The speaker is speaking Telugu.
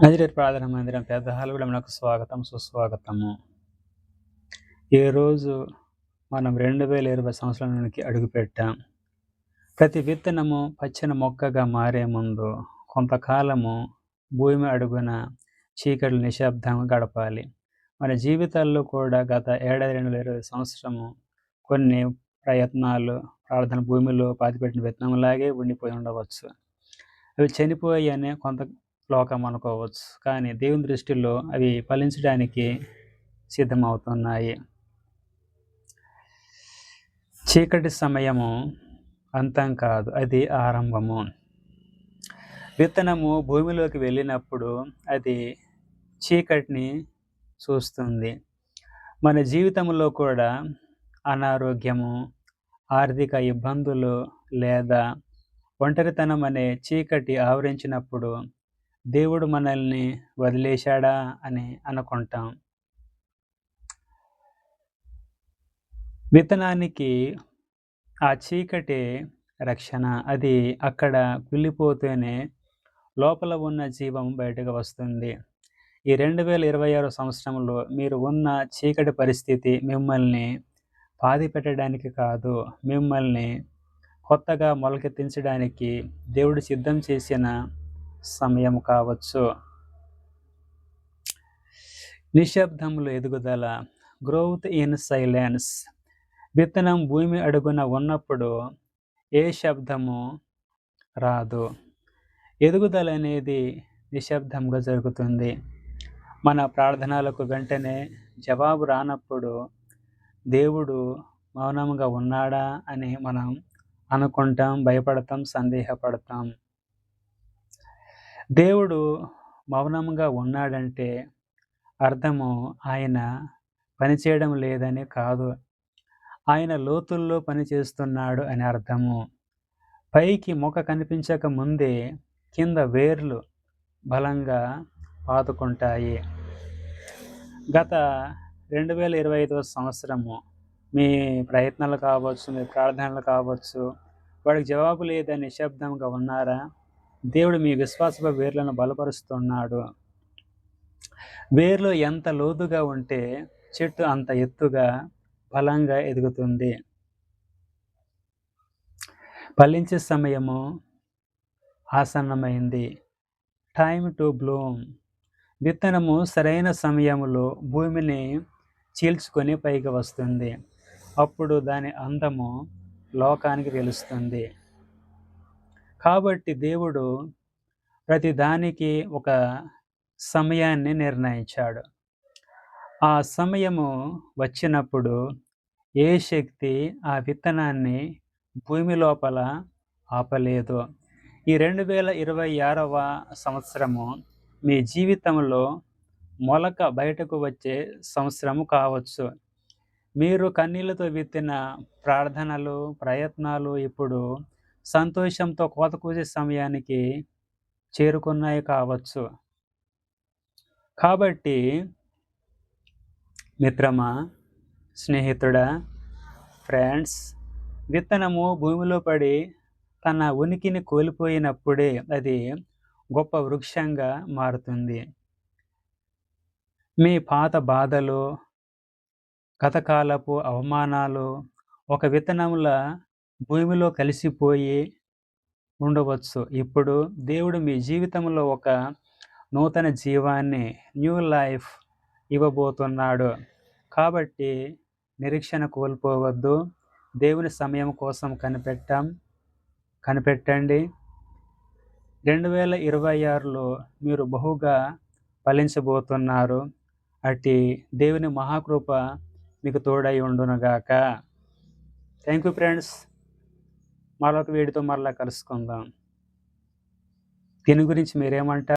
నజరేతు ప్రార్థన మందిరం పెద్ద హాలుగుడమునకు స్వాగతం సుస్వాగతము. ఈరోజు మనం 2020 సంవత్సరంలోనికి అడుగుపెట్టాం. ప్రతి విత్తనము పచ్చని మొక్కగా మారే ముందు కొంతకాలము భూమి అడుగున చీకటి నిశ్శబ్దంగా గడపాలి. మన జీవితాల్లో కూడా గత ఏడాది 2020 సంవత్సరము కొన్ని ప్రయత్నాలు, ప్రార్థన భూమిలో పాతిపెట్టిన విత్తనంలాగే ఉండిపోయి ఉండవచ్చు. అవి చనిపోయాయనే కొంత లోకం అనుకోవచ్చు, కానీ దేవుని దృష్టిలో అవి ఫలించడానికి సిద్ధమవుతున్నాయి. చీకటి సమయము అంతం కాదు, అది ఆరంభము. విత్తనము భూమిలోకి వెళ్ళినప్పుడు అది చీకటిని చూస్తుంది. మన జీవితంలో కూడా అనారోగ్యము, ఆర్థిక ఇబ్బందులు లేదా ఒంటరితనం అనే చీకటి ఆవరించినప్పుడు దేవుడు మనల్ని వదిలేశాడా అని అనుకుంటాం. విత్తనానికి ఆ చీకటి రక్షణ. అది అక్కడ కుళ్ళిపోతేనే లోపల ఉన్న జీవం బయటకు వస్తుంది. ఈ 2026 సంవత్సరంలో మీరు ఉన్న చీకటి పరిస్థితి మిమ్మల్ని బాధ పెట్టడానికి కాదు, మిమ్మల్ని కొత్తగా మొలకెత్తించడానికి దేవుడు సిద్ధం చేసిన సమయం కావచ్చు. నిశ్శబ్దంలో ఎదుగుదల, గ్రోత్ ఇన్ సైలెన్స్. విత్తనం భూమి అడుగున ఉన్నప్పుడు ఏ శబ్దము రాదు. ఎదుగుదల అనేది నిశ్శబ్దంగా జరుగుతుంది. మన ప్రార్థనలకు వెంటనే జవాబు రానప్పుడు దేవుడు మౌనంగా ఉన్నాడా అని మనం అనుకుంటాం, భయపడతాం, సందేహపడతాం. దేవుడు మౌనంగా ఉన్నాడంటే అర్థము ఆయన పనిచేయడం లేదని కాదు, ఆయన లోతుల్లో పనిచేస్తున్నాడు అని అర్థము. పైకి మొక్క కనిపించక ముందే కింద వేర్లు బలంగా పాతుకుంటాయి. గత 2025 సంవత్సరము మీ ప్రయత్నాలు కావచ్చు, మీ ప్రార్థనలు కావచ్చు, వాడికి జవాబు లేదని నిశ్శబ్దంగా ఉన్నారా? దేవుడు మీ విశ్వాసపు వేర్లను బలపరుస్తున్నాడు. వేర్లు ఎంత లోతుగా ఉంటే చెట్టు అంత ఎత్తుగా బలంగా ఎదుగుతుంది. ఫలించే సమయము ఆసన్నమైంది. Time to Bloom. విత్తనము సరైన సమయంలో భూమిని చీల్చుకొని పైకి వస్తుంది. అప్పుడు దాని అందము లోకానికి తెలుస్తుంది. కాబట్టి దేవుడు ప్రతి దానికి ఒక సమయాన్ని నిర్ణయించాడు. ఆ సమయము వచ్చినప్పుడు ఏ శక్తి ఆ విత్తనాన్ని భూమి లోపల ఆపలేదు. ఈ 2026వ సంవత్సరము మీ జీవితంలో మొలక బయటకు వచ్చే సంవత్సరము కావచ్చు. మీరు కన్నీళ్లతో విత్తిన ప్రార్థనలు, ప్రయత్నాలు ఇప్పుడు సంతోషంతో కోత కూసే సమయానికి చేరుకున్నాయి కావచ్చు. కాబట్టి మిత్రమా, స్నేహితుడా, ఫ్రెండ్స్, విత్తనము భూమిలో పడి తన ఉనికిని కోల్పోయినప్పుడే అది గొప్ప వృక్షంగా మారుతుంది. మీ పాత బాధలు, గతకాలపు అవమానాలు ఒక విత్తనంలా భూమిలో కలిసిపోయి ఉండవచ్చు. ఇప్పుడు దేవుడు మీ జీవితంలో ఒక నూతన జీవాన్ని, న్యూ లైఫ్ ఇవ్వబోతున్నాడు. కాబట్టి నిరీక్షణ కోల్పోవద్దు. దేవుని సమయం కోసం కనిపెట్టండి. 2026లో మీరు బహుగా ఫలించబోతున్నారు. అట్టి దేవుని మహాకృప మీకు తోడై ఉండునుగాక. Thank you friends. మరొక వీడితో మరలా కలుసుకుందాం. దీని గురించి మీరేమంటారు?